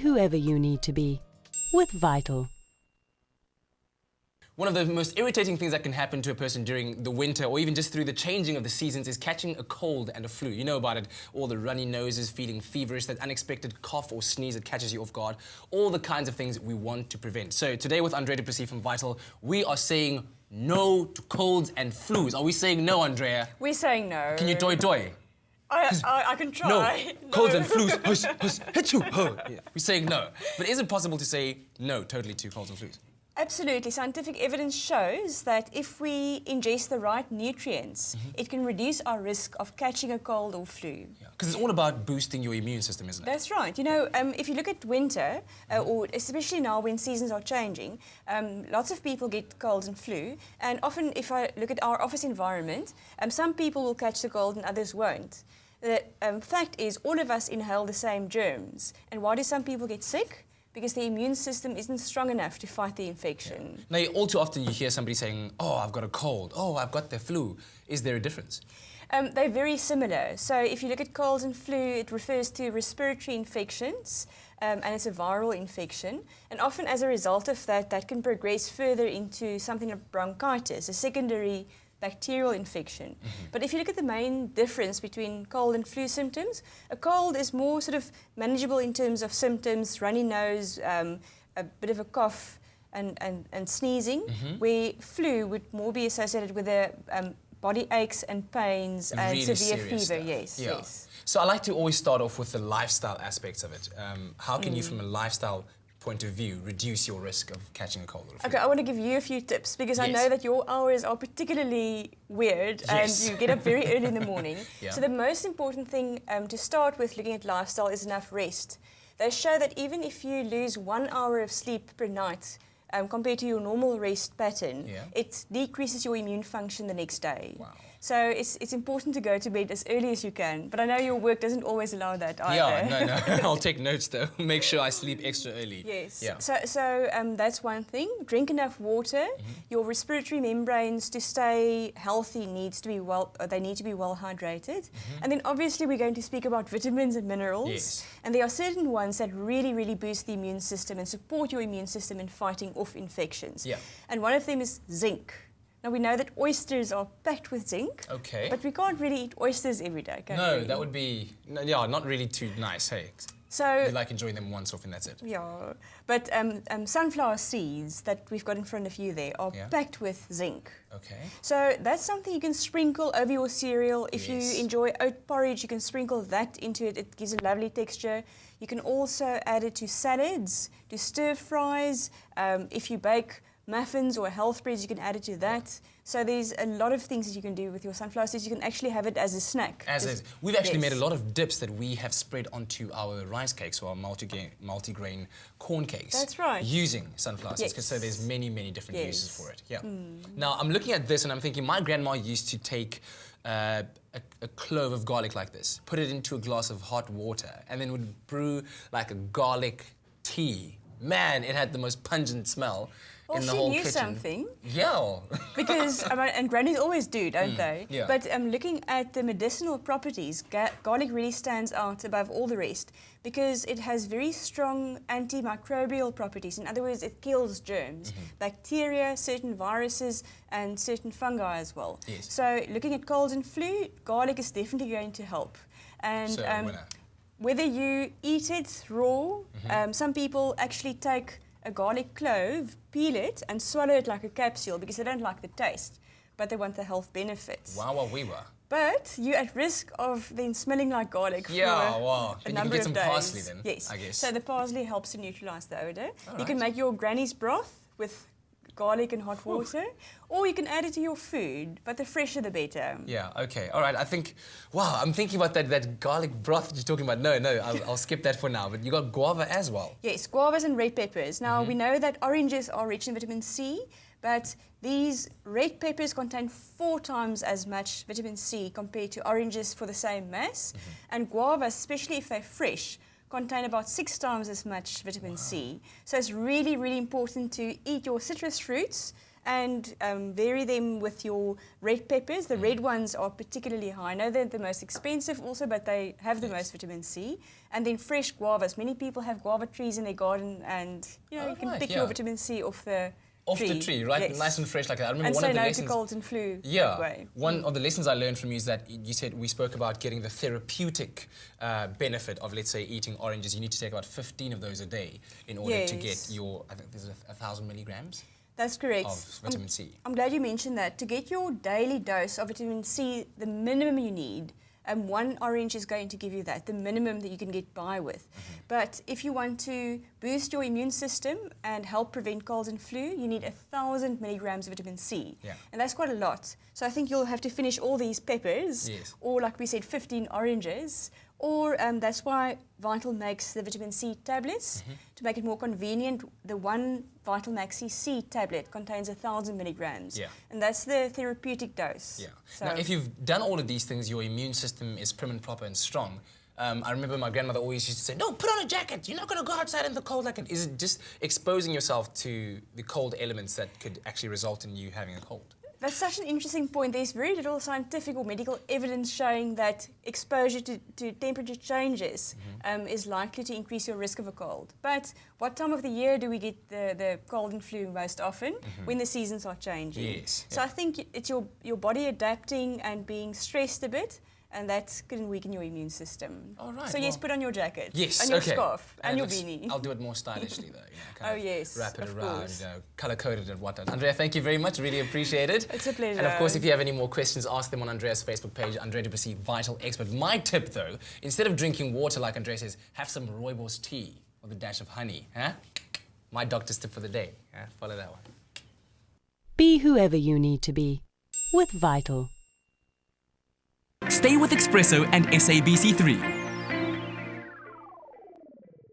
whoever you need to be with Vital. One of the most irritating things that can happen to a person during the winter or even just through the changing of the seasons is catching a cold and a flu. You know about it, all the runny noses, feeling feverish, that unexpected cough or sneeze that catches you off guard, all the kinds of things we want to prevent. So today with Andrea from Vital, we are saying no to colds and flus. Are we saying no, Andrea? We're saying no. Can you doi? I can try. No, colds and flus, yeah. We're saying no. But is it possible to say no totally to colds and flus? Absolutely. Scientific evidence shows that if we ingest the right nutrients, it can reduce our risk of catching a cold or flu. Because it's all about boosting your immune system, isn't it? That's right. You know, if you look at winter, or especially now when seasons are changing, lots of people get colds and flu. And often, if I look at our office environment, some people will catch the cold and others won't. The fact is, all of us inhale the same germs. And why do some people get sick? Because the immune system isn't strong enough to fight the infection. Yeah. Now, all too often you hear somebody saying, oh, I've got a cold, oh, I've got the flu. Is there a difference? They're very similar. So if you look at colds and flu, it refers to respiratory infections, and it's a viral infection. And often as a result of that, that can progress further into something like bronchitis, a secondary bacterial infection. But if you look at the main difference between cold and flu symptoms, a cold is more sort of manageable in terms of symptoms, runny nose, a bit of a cough and sneezing, where flu would more be associated with the body aches and pains and really severe fever. Stuff. Yes. So I like to always start off with the lifestyle aspects of it. How can you, from a lifestyle point of view, reduce your risk of catching a cold or a flu? Okay, I want to give you a few tips because I know that your hours are particularly weird and you get up very early in the morning. So the most important thing to start with looking at lifestyle is enough rest. They show that even if you lose 1 hour of sleep per night compared to your normal rest pattern, it decreases your immune function the next day. Wow. So it's important to go to bed as early as you can, but I know your work doesn't always allow that either. Yeah, no. I'll take notes though. Make sure I sleep extra early. Yes. Yeah. So that's one thing. Drink enough water. Your respiratory membranes to stay healthy need to be well hydrated. And then obviously we're going to speak about vitamins and minerals. Yes. And there are certain ones that really boost the immune system and support your immune system in fighting off infections. Yeah. And one of them is zinc. Now, we know that oysters are packed with zinc, but we can't really eat oysters every day, can we? No, that would be, not really too nice, hey? So, you like enjoying them once off and that's it. Yeah, but sunflower seeds that we've got in front of you there are packed with zinc. Okay. So that's something you can sprinkle over your cereal. If you enjoy oat porridge, you can sprinkle that into it. It gives a lovely texture. You can also add it to salads, to stir fries. If you bake muffins or health breads, you can add it to that. So there's a lot of things that you can do with your sunflower seeds. You can actually have it as a snack. We've actually made a lot of dips that we have spread onto our rice cakes or our multigrain corn cakes. That's right. Using sunflower seeds, so there's many different uses for it. Yeah. Now I'm looking at this and I'm thinking my grandma used to take a clove of garlic like this, put it into a glass of hot water, and then would brew like a garlic tea. Man, it had the most pungent smell. Well, in the whole she knew kitchen. something. Yeah. Because, and grannies always do, don't they? Yeah. But looking at the medicinal properties, garlic really stands out above all the rest because it has very strong antimicrobial properties. In other words, it kills germs, bacteria, certain viruses, and certain fungi as well. Yes. So looking at colds and flu, garlic is definitely going to help. And so, whether you eat it raw, some people actually take a garlic clove, peel it and swallow it like a capsule because they don't like the taste, but they want the health benefits. Wow, we were. But you're at risk of then smelling like garlic for a and you can number get some of days. parsley then, yes. I guess. So the parsley helps to neutralise the odour. All you can make your granny's broth with garlic and hot water, or you can add it to your food, but the fresher the better. Yeah, okay, all right, I think, wow, I'm thinking about that garlic broth that you're talking about. No, I'll skip that for now, but you got guava as well. Yes, guavas and red peppers. Now, we know that oranges are rich in vitamin C, but these red peppers contain 4 times as much vitamin C compared to oranges for the same mass, and guavas, especially if they're fresh, contain about 6 times as much vitamin C. So it's really important to eat your citrus fruits and vary them with your red peppers. The red ones are particularly high. I know they're the most expensive also, but they have the most vitamin C. And then fresh guavas. Many people have guava trees in their garden, and you can pick your vitamin C off the tree, right? Yes. Nice and fresh like that. I remember and one of the no lessons. To cold and flu. Yeah. Way. One of the lessons I learned from you is that you said we spoke about getting the therapeutic benefit of, let's say, eating oranges. You need to take about 15 of those a day in order to get your, I think there's 1,000 milligrams. That's correct. Of vitamin C. I'm glad you mentioned that. To get your daily dose of vitamin C, the minimum you need, one orange is going to give you that, the minimum that you can get by with. But if you want to boost your immune system and help prevent colds and flu, you need 1,000 milligrams of vitamin C. Yeah. And that's quite a lot. So I think you'll have to finish all these peppers, or like we said, 15 oranges, or that's why Vital makes the vitamin C tablets to make it more convenient. The one Vital Maxi C tablet contains 1,000 milligrams, and that's the therapeutic dose. Yeah. So now, if you've done all of these things, your immune system is prim and proper and strong. I remember my grandmother always used to say, "No, put on a jacket. You're not going to go outside in the cold like it." Is it just exposing yourself to the cold elements that could actually result in you having a cold? That's such an interesting point. There's very little scientific or medical evidence showing that exposure to temperature changes is likely to increase your risk of a cold. But what time of the year do we get the cold and flu most often? When the seasons are changing. Yes. So I think it's your body adapting and being stressed a bit, and that can weaken your immune system. All right. So yes, put on your jacket. Yes. And your scarf. And your looks, beanie. I'll do it more stylishly though. Kind of yes. Wrap it of around, course. color coded and whatnot. Andrea, thank you very much. Really appreciate it. It's a pleasure. And of course, if you have any more questions, ask them on Andrea's Facebook page, Andrea Du Plessis Vital Expert. My tip though, instead of drinking water like Andrea says, have some rooibos tea with a dash of honey. Huh? My doctor's tip for the day. Follow that one. Be whoever you need to be with Vital. Stay with Espresso and SABC3.